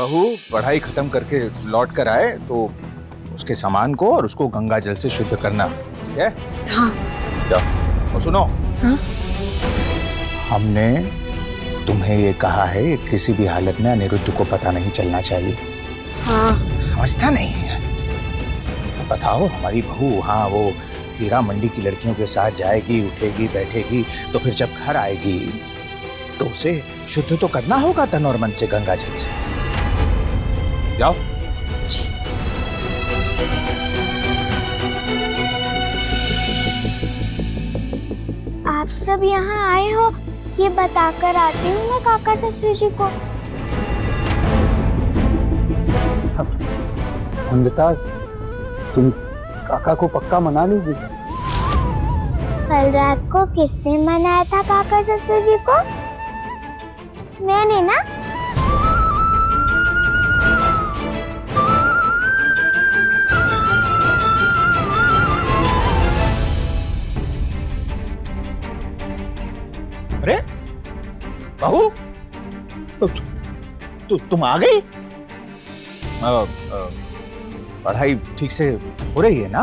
बहू पढ़ाई खत्म करके लौट कर आए तो उसके सामान को और उसको गंगा जल से शुद्ध करना, ठीक है? हाँ। जाओ। और सुनो, हाँ? हमने तुम्हें ये कहा है कि किसी भी हालत में अनिरुद्ध को पता नहीं चलना चाहिए। हाँ। समझता नहीं है? तो बताओ, हमारी बहू वहाँ वो हीरा मंडी की लड़कियों के साथ जाएगी, उठेगी, बैठेगी, तो फिर जब घर आएगी तो उसे शुद्ध तो करना होगा तन और मन से गंगा जल से। जाओ। आप सब यहाँ आए हो ये बताकर आती हूँ मैं काका ससुर जी को। कुंदता, तुम काका को पक्का मना लोगी? कल रात को किसने मनाया था काका ससुर जी को? मैंने ना। अरे बहू, तुम आ गई? पढ़ाई ठीक से हो रही है ना?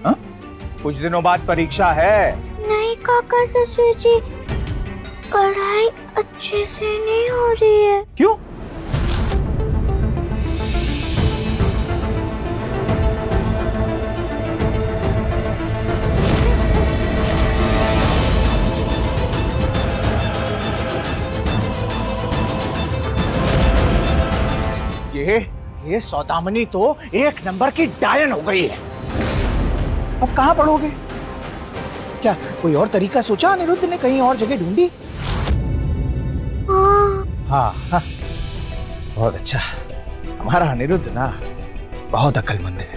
हा? कुछ दिनों बाद परीक्षा है। नहीं काका ससुर जी, पढ़ाई अच्छे से नहीं हो रही है। क्यों? ये सौदामनी तो एक नंबर की डायन हो गई है। अब कहाँ पढ़ोगे? क्या कोई और तरीका सोचा अनिरुद्ध ने? कहीं और जगह ढूंढी? हाँ, हाँ, बहुत अच्छा। हमारा अनिरुद्ध ना बहुत अक्लमंद है।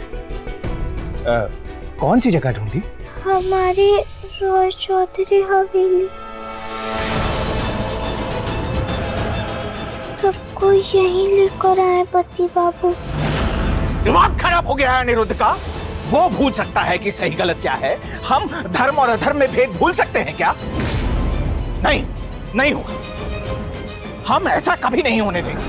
कौन सी जगह ढूंढी? हमारी रोज चौधरी हवेली। सबको यहीं लेकर आए पति बाबू। दिमाग खराब हो गया है अनिरुद्ध का। वो भूल सकता है कि सही गलत क्या है। हम धर्म और अधर्म में भेद भूल सकते हैं क्या? नहीं, नहीं होगा। हम ऐसा कभी नहीं होने देंगे।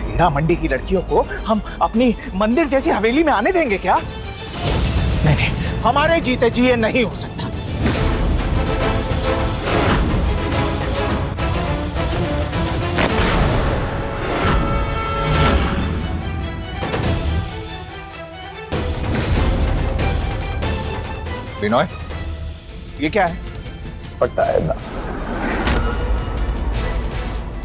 हीरा मंडी की लड़कियों को हम अपनी मंदिर जैसी हवेली में आने देंगे क्या? नहीं, नहीं, हमारे जीते जी ये नहीं हो सकता। विनोय, ये क्या है? पट्टा है ना।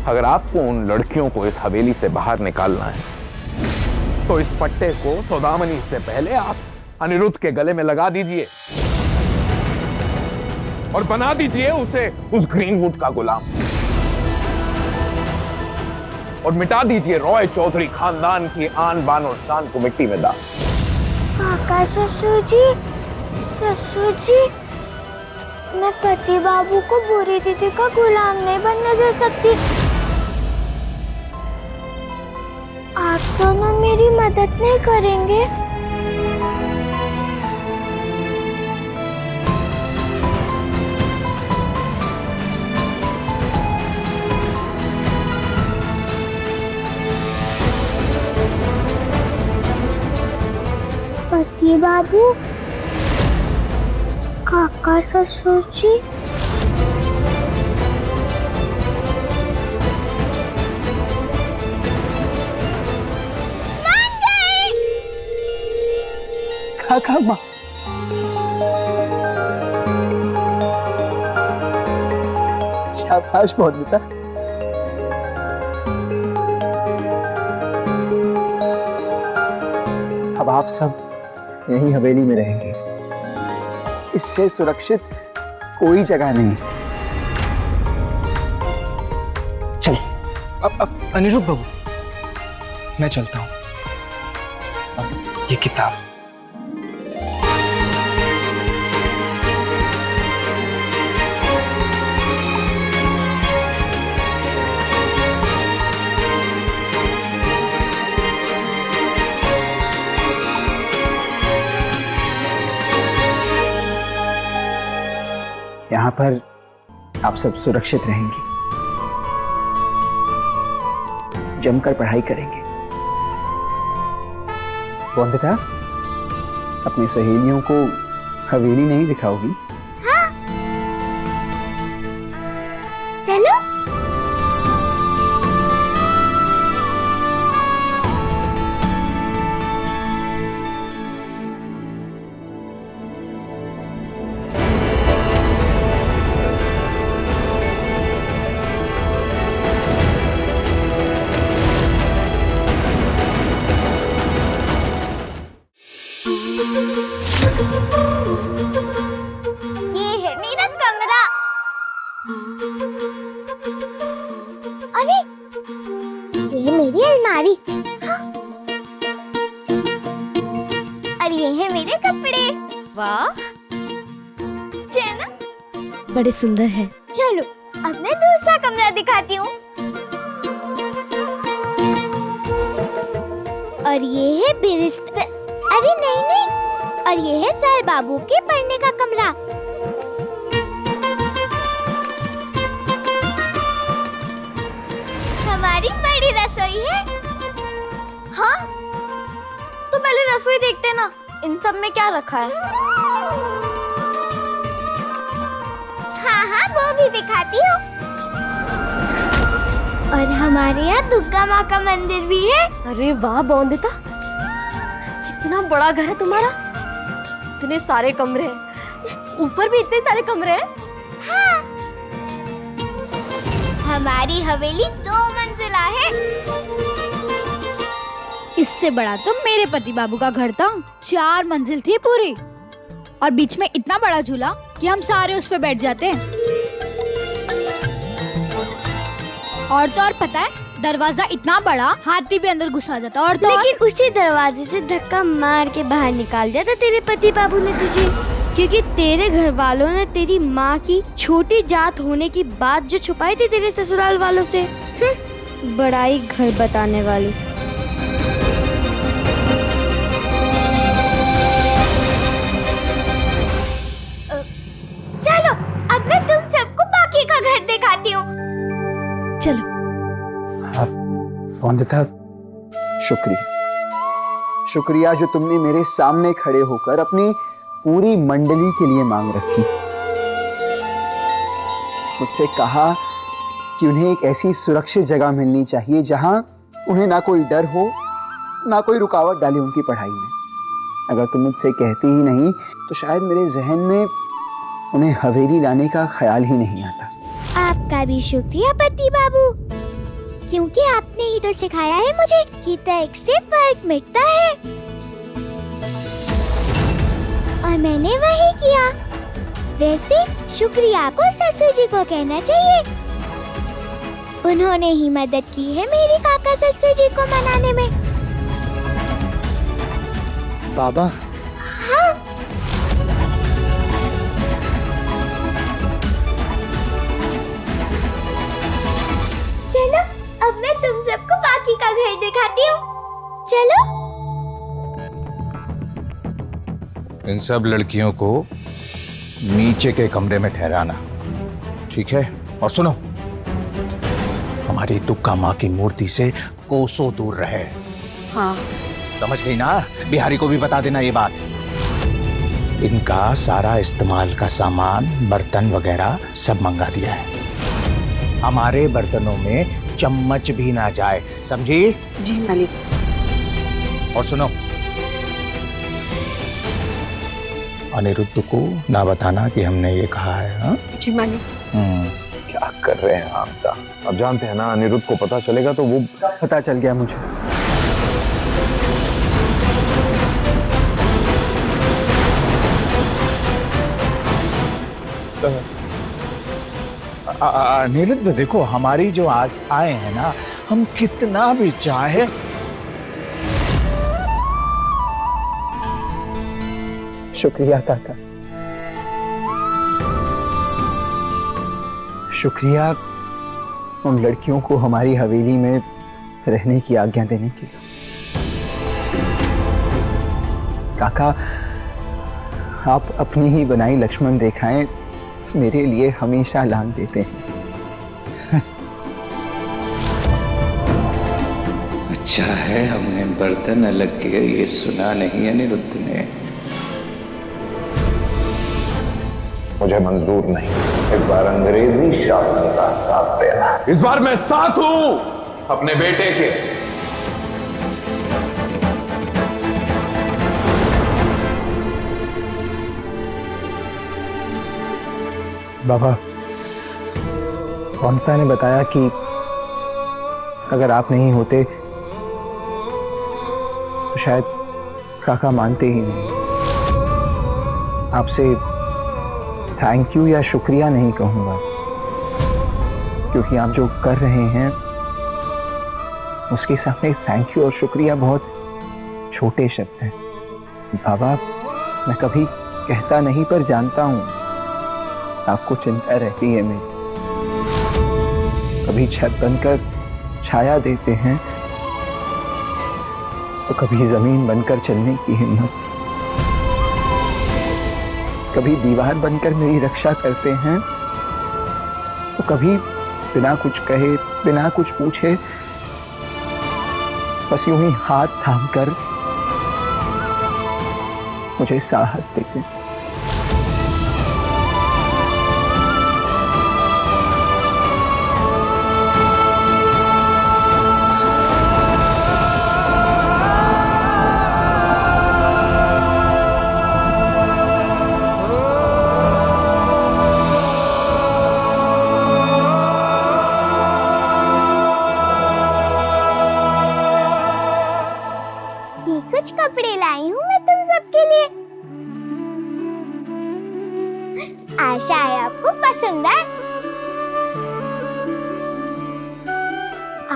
अगर आपको उन लड़कियों को इस हवेली से बाहर निकालना है तो इस पट्टे को सौदामनी से पहले आप अनिरुद्ध के गले में लगा दीजिए और बना दीजिए उसे उस ग्रीनवुड का गुलाम, और मिटा दीजिए रॉय चौधरी खानदान की आन बान और शान को मिट्टी में डाल। काका ससुर जी, ससुर जी, मैं पति बाबू को बुरी दीदी का गुलाम नहीं बनने दे सकती। आप दोनों मेरी मदद नहीं करेंगे? पति बाबू, काका ससुर जी, काका माँ, शाबाश मोनिता। अब आप सब यहीं हवेली में रहेंगे। इससे सुरक्षित कोई जगह नहीं। चलिए। अब अनिरुद्ध बाबू, मैं चलता हूँ। ये किताब यहाँ पर आप सब सुरक्षित रहेंगे। जमकर पढ़ाई करेंगे। वंदिता, अपनी सहेलियों को हवेली नहीं दिखाओगी? चलो। ये है मेरा कमरा। अरे ये मेरी अलमारी। हाँ। और ये है मेरे कपड़े। वाह, चलो बड़े सुंदर है। चलो अब मैं दूसरा कमरा दिखाती हूँ। और ये है बिस्तर। अरे नहीं नहीं, और ये है सर बाबू के पढ़ने का कमरा। हमारी बड़ी रसोई है। हाँ, तो पहले रसोई देखते ना, इन सब में क्या रखा है। हाँ हाँ, वो भी दिखाती हूँ। और हमारे यहाँ दुर्गा माँ का मंदिर भी है। अरे वाह बोंदिता, कितना बड़ा घर है तुम्हारा। इतने सारे कमरे हैं, ऊपर भी इतने सारे कमरे हैं। हाँ। हमारी हवेली 2 मंजिला है। इससे बड़ा तो मेरे पति बाबू का घर था। 4 मंजिल थी पूरी, और बीच में इतना बड़ा झूला कि हम सारे उस पे बैठ जाते हैं। और तो और पता है, दरवाजा इतना बड़ा हाथी भी अंदर घुसा जाता। और तो लेकिन उसी दरवाजे से धक्का मार के बाहर निकाल दिया था तेरे पति बाबू ने तुझे, क्योंकि तेरे घर वालों ने तेरी माँ की छोटी जात होने की बात जो छुपाई थी तेरे ससुराल वालों से। बड़ा ही घर बताने वाली। चलो अब मैं तुम सबको बाकी का घर दिखाती हूँ। चलो। वंदिता, शुक्रिया जो तुमने मेरे सामने खड़े होकर अपनी पूरी मंडली के लिए मांग रखी। मुझसे कहा कि उन्हें एक ऐसी सुरक्षित जगह मिलनी चाहिए जहां उन्हें ना कोई डर हो, ना कोई रुकावट डाले उनकी पढ़ाई में। अगर तुम मुझसे कहती ही नहीं तो शायद मेरे जहन में उन्हें हवेली लाने का ख्याल ही नहीं आता। आपका भी शुक्रिया पति बाबू, क्योंकि आपने ही तो सिखाया है मुझे कि तर्क से फर्क मिटता है, और मैंने वही किया। वैसे शुक्रिया आपको ससुर जी को कहना चाहिए। उन्होंने ही मदद की है मेरी काका ससुर जी को मनाने में। बाबा। हाँ। चलो अब मैं तुम सबको बाकी का घर दिखाती हूँ। चलो। इन सब लड़कियों को नीचे के कमरे में ठहराना, ठीक है? और सुनो, हमारी दुर्गा माँ की मूर्ति से कोसों दूर रहे। हाँ। समझ गई ना? बिहारी को भी बता देना ये बात। इनका सारा इस्तेमाल का सामान, बर्तन वगैरह सब मंगा दिया है। हमारे बर्तनों में चम्मच भी ना जाए, समझी? जी मालिक। और सुनो, अनिरुद्ध को ना बताना कि हमने ये कहा है। हाँ? जी मालिक। क्या कर रहे हैं आप? अब जानते हैं ना, अनिरुद्ध को पता चलेगा तो वो पता चल गया मुझे। अनिरुद्ध देखो, हमारी जो आस्थाएं हैं ना, हम कितना भी चाहे शुक्रिया काका, शुक्रिया उन लड़कियों को हमारी हवेली में रहने की आज्ञा देने के लिए। काका, आप अपनी ही बनाई लक्ष्मण रेखाएं मेरे लिए हमेशा लांघ देते हैं। अच्छा है हमने बर्तन अलग किए, ये सुना नहीं अनिरुद्ध ने। मुझे मंजूर नहीं। इस बार अंग्रेजी शासन का साथ देना। इस बार मैं साथ हूं अपने बेटे के। बाबा, वंदिता ने बताया कि अगर आप नहीं होते तो शायद काका मानते ही नहीं। आपसे थैंक यू या शुक्रिया नहीं कहूंगा, क्योंकि आप जो कर रहे हैं उसके सामने थैंक यू और शुक्रिया बहुत छोटे शब्द हैं। बाबा, मैं कभी कहता नहीं पर जानता हूं आपको चिंता रहती है मेरी। कभी छत बनकर छाया देते हैं तो कभी जमीन बनकर चलने की हिम्मत, कभी दीवार बनकर मेरी रक्षा करते हैं तो कभी बिना कुछ कहे बिना कुछ पूछे बस यूं ही हाथ थामकर मुझे साहस देते हैं। कुछ कपड़े लाई हूँ मैं तुम सबके लिए। आशा है आपको पसंद आए।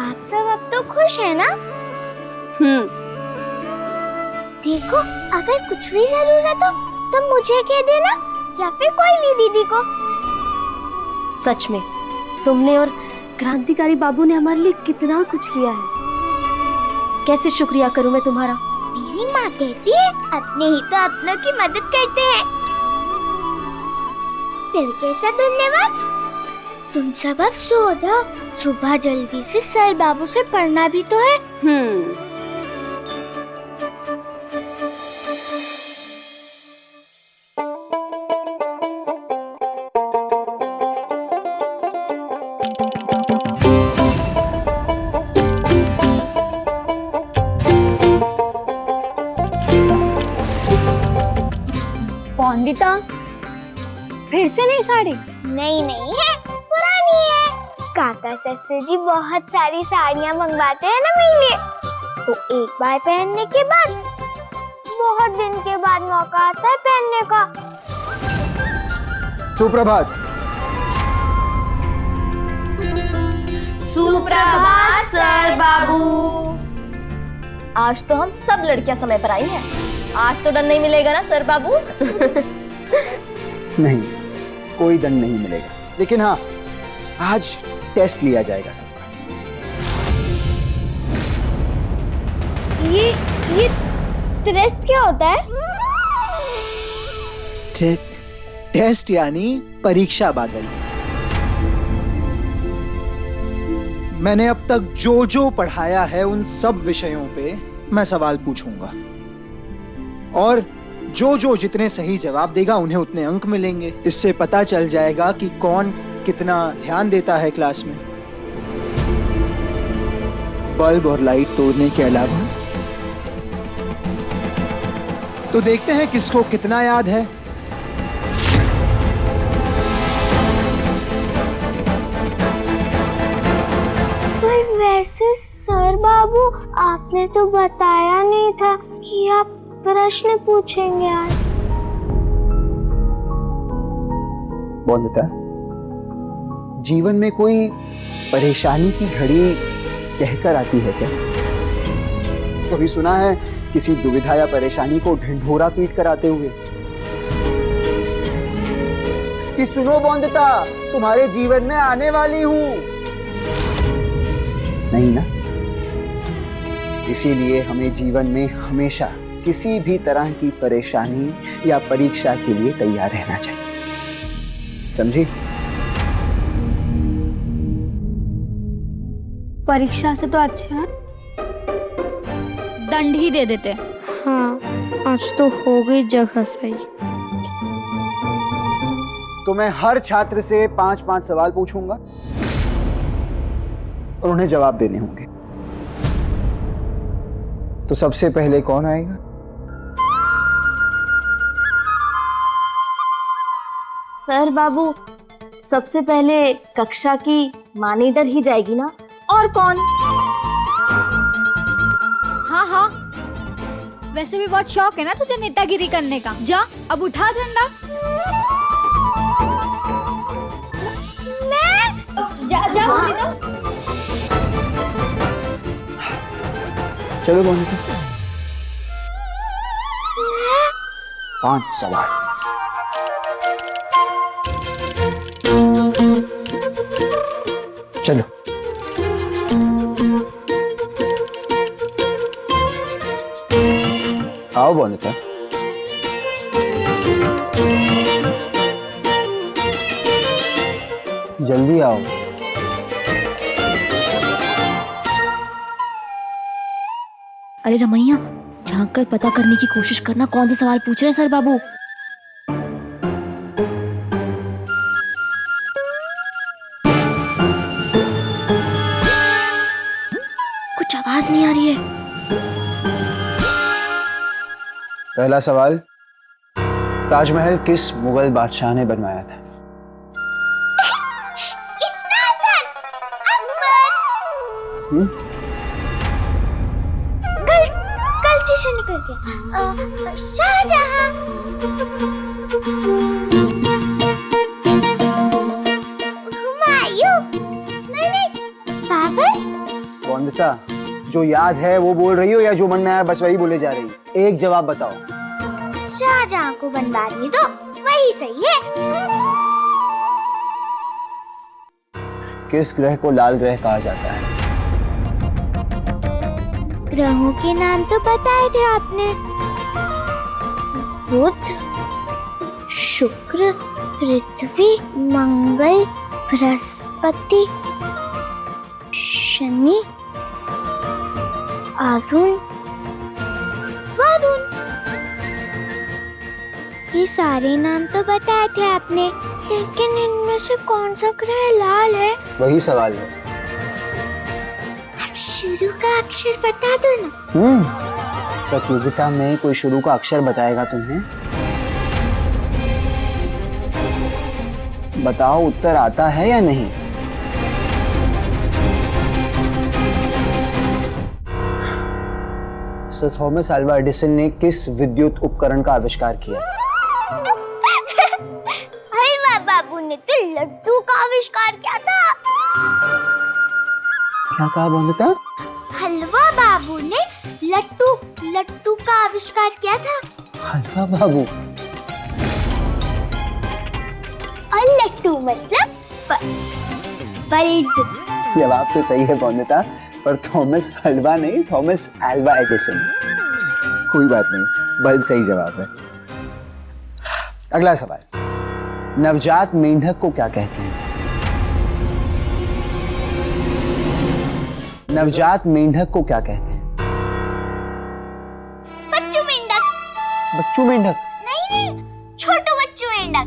आप सब अब तो खुश है ना? देखो, अगर कुछ भी जरूरत हो तो मुझे कह देना या फिर कोई दीदी को। सच में तुमने और क्रांतिकारी बाबू ने हमारे लिए कितना कुछ किया है। कैसे शुक्रिया करूं मैं तुम्हारा। मेरी माँ कहती है अपने ही तो अपनों की मदद करते हैं। फिर कैसा धन्यवाद। तुम सब अब सो जाओ, सुबह जल्दी से सर बाबू से पढ़ना भी तो है। वंदिता, फिर से नई साड़ी? नहीं नहीं है, पुरानी है। काका ससुर जी बहुत सारी साड़ियाँ मंगवाते हैं ना मेरे लिए, तो एक बार पहनने के बाद बहुत दिन के बाद मौका आता है पहनने का। सुप्रभात। सुप्रभात सर बाबू। आज तो हम सब लड़कियां समय पर आई हैं। आज तो दंड नहीं मिलेगा ना सर बाबू? नहीं, कोई दंड नहीं मिलेगा, लेकिन हाँ, आज टेस्ट लिया जाएगा सबका। ये टेस्ट क्या होता है? टेस्ट यानी परीक्षा बादल। मैंने अब तक जो जो पढ़ाया है उन सब विषयों पे मैं सवाल पूछूंगा, और जो जो जितने सही जवाब देगा उन्हें उतने अंक मिलेंगे। इससे पता चल जाएगा कि कौन कितना ध्यान देता है क्लास में। बल्ब और लाइट तोड़ने के अलावा तो देखते हैं किसको कितना याद है। पर वैसे सर बाबू, आपने तो बताया नहीं था कि आप प्रश्न पूछेंगे आज। वंदिता, जीवन में कोई परेशानी की घड़ी कहकर आती है क्या? कभी सुना है किसी दुविधा या परेशानी को ढिंढोरा पीट कर आते हुए? कि सुनो वंदिता, तुम्हारे जीवन में आने वाली हूं। नहीं ना? इसीलिए हमें जीवन में हमेशा किसी भी तरह की परेशानी या परीक्षा के लिए तैयार रहना चाहिए, समझी? परीक्षा से तो अच्छा है दंड ही दे देते। हाँ, आज तो हो गई जगह सही। तो मैं हर छात्र से 5-5 सवाल पूछूंगा और उन्हें जवाब देने होंगे। तो सबसे पहले कौन आएगा? सर बाबू, सबसे पहले कक्षा की मॉनिटर ही जाएगी ना, और कौन? हाँ हाँ, वैसे भी बहुत शौक है ना तुझे नेतागिरी करने का। जा अब उठा झंडा। चलो मोनिका, 5 सवाल। चलो। आओ मोनिका। जल्दी आओ। अरे रमैया, झांक कर पता करने की कोशिश करना कौन सा सवाल पूछ रहे हैं सर बाबू। कुछ आवाज नहीं आ रही है। पहला सवाल, ताजमहल किस मुगल बादशाह ने बनवाया था? इतना आसान? अकबर। गलती से निकल गया। शाहजहां। हुमायूं। नहीं, बाबर। वंदिता, जो याद है वो बोल रही हो या जो मन में आया बस वही बोले जा रही हो? एक जवाब बताओ। शाहजहां को बनवा दी तो वही सही है। किस ग्रह को लाल ग्रह कहा जाता है? ग्रहों के नाम तो बताए थे आपने। बुध, शुक्र, पृथ्वी, मंगल, बृहस्पति, शनि, अरुण, वरुण। ये सारे नाम तो बताए थे आपने, लेकिन इनमें से कौन सा ग्रह लाल है? वही सवाल है। अब शुरू का अक्षर बता दो ना। प्रतियोगिता में कोई शुरू का अक्षर बताएगा तुम्हें? बताओ, उत्तर आता है या नहीं? सर थॉमस अल्वा एडिसन ने किस विद्युत उपकरण का आविष्कार किया? हलवा बाबू ने तो लड्डू का आविष्कार किया था। क्या कहा वंदिता? हलवा बाबू ने लड्डू का आविष्कार किया था। हलवा बाबू? और लड्डू मतलब बल्ब। जवाब तो सही है वंदिता, पर थॉमस हलवा नहीं, थॉमस अल्वा एडिसन। कोई बात नहीं, बल्ब सही जवाब है। अगला सवाल, नवजात मेंढक को क्या कहते हैं? नवजात मेंढक को क्या कहते हैं? बच्चू मेंढक। बच्चू मेंढक? नहीं, छोटू बच्चू मेंढक।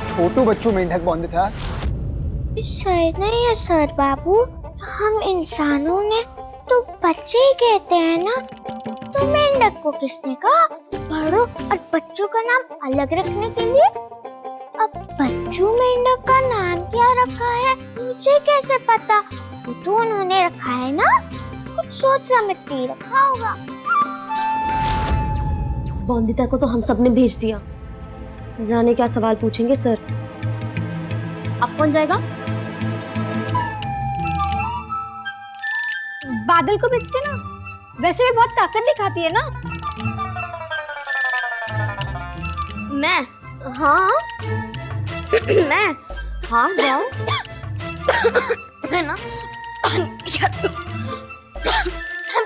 छोटू बच्चू मेंढक वंदिता? सर नहीं है सर बाबू, हम इंसानों ने तो बच्चे ही कहते हैं ना, तो मेंढक को किसने कहा? बड़ों और बच्चों का नाम अलग रखने के लिए। अब बच्चू मेंढक का नाम क्या रखा है मुझे कैसे पता? वो तो उन्होंने रखा है ना, कुछ सोच समझ के ही रखा होगा। वंदिता को तो हम सबने भेज दिया, जाने क्या सवाल पूछेंगे सर। अब कौन जाएगा? बादल को भेजते ना, वैसे भी बहुत ताकत दिखाती है ना। मैं? हाँ मैं? हाँ जाओ। है ना,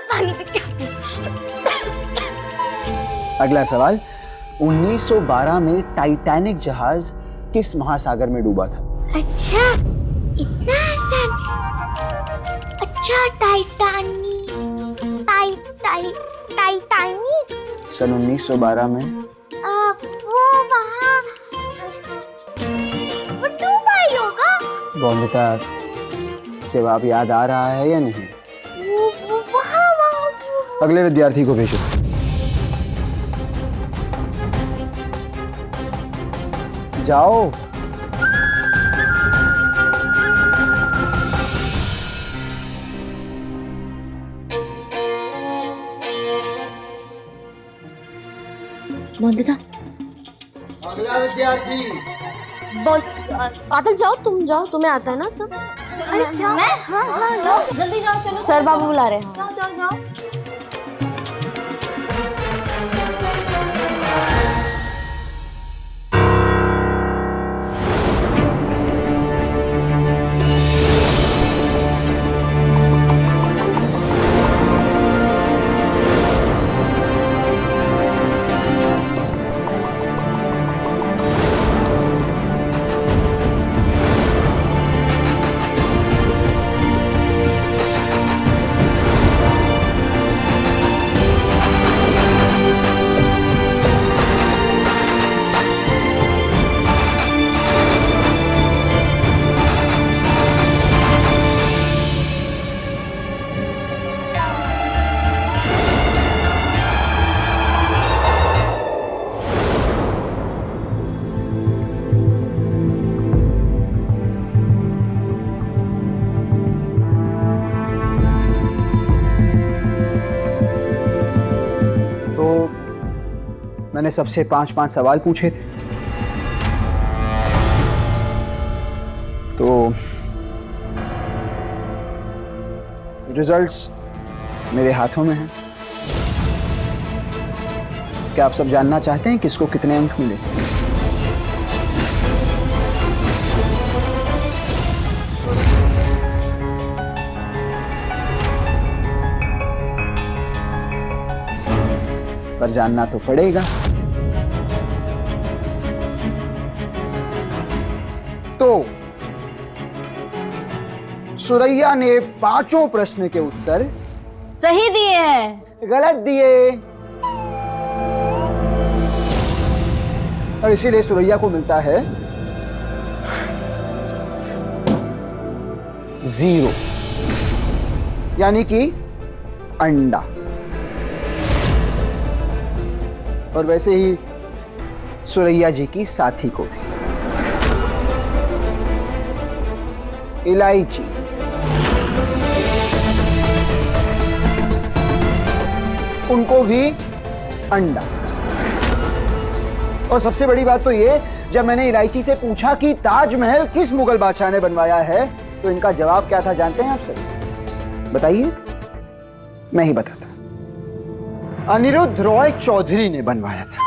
पानी पे क्या? अगला सवाल, 1912 में टाइटैनिक जहाज किस महासागर में डूबा था? अच्छा, इतना आसान। अच्छा, टाइटैनिक टाइनी? सन 1912 में। वो वहाँ वो 2 होगा। बॉन्दिता, जवाब याद आ रहा है या नहीं? वो वहाँ अगले विद्यार्थी को भेजो। जाओ। बॉन्दिता, अगला विद्यार्थी। बादल जाओ, तुम जाओ, तुम्हें आता है ना सब। अरे जाओ। हाँ जाओ, जल्दी जाओ, चलो। सर बाबू बुला रहे हैं। जाओ जाओ जाओ। मैंने सबसे 5-5 सवाल पूछे थे, तो रिजल्ट्स मेरे हाथों में हैं। क्या आप सब जानना चाहते हैं किसको कितने अंक मिले? पर जानना तो पड़ेगा। तो सुरैया ने 5 प्रश्न के उत्तर सही दिए हैं। गलत दिए, और इसीलिए सुरैया को मिलता है 0, यानी कि अंडा। और वैसे ही सुरैया जी की साथी को भी इलायची। उनको भी अंडा। और सबसे बड़ी बात तो ये, जब मैंने इलायची से पूछा कि ताजमहल किस मुगल बादशाह ने बनवाया है, तो इनका जवाब क्या था जानते हैं आप सब? बताइए। मैं ही बताता। अनिरुद्ध रॉय चौधरी ने बनवाया था।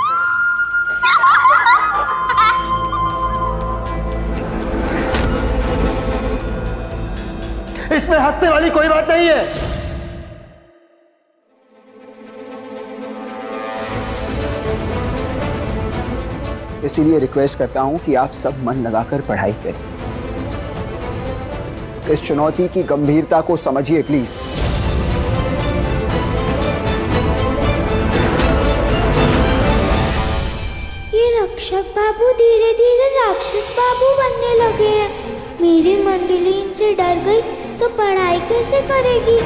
इसमें हंसने वाली कोई बात नहीं है। इसीलिए रिक्वेस्ट करता हूं कि आप सब मन लगाकर पढ़ाई करें। इस चुनौती की गंभीरता को समझिए प्लीज। रक्षक बाबू धीरे धीरे राक्षस बाबू बनने लगे हैं। मेरी मंडली इनसे डर गई तो पढ़ाई कैसे करेगी?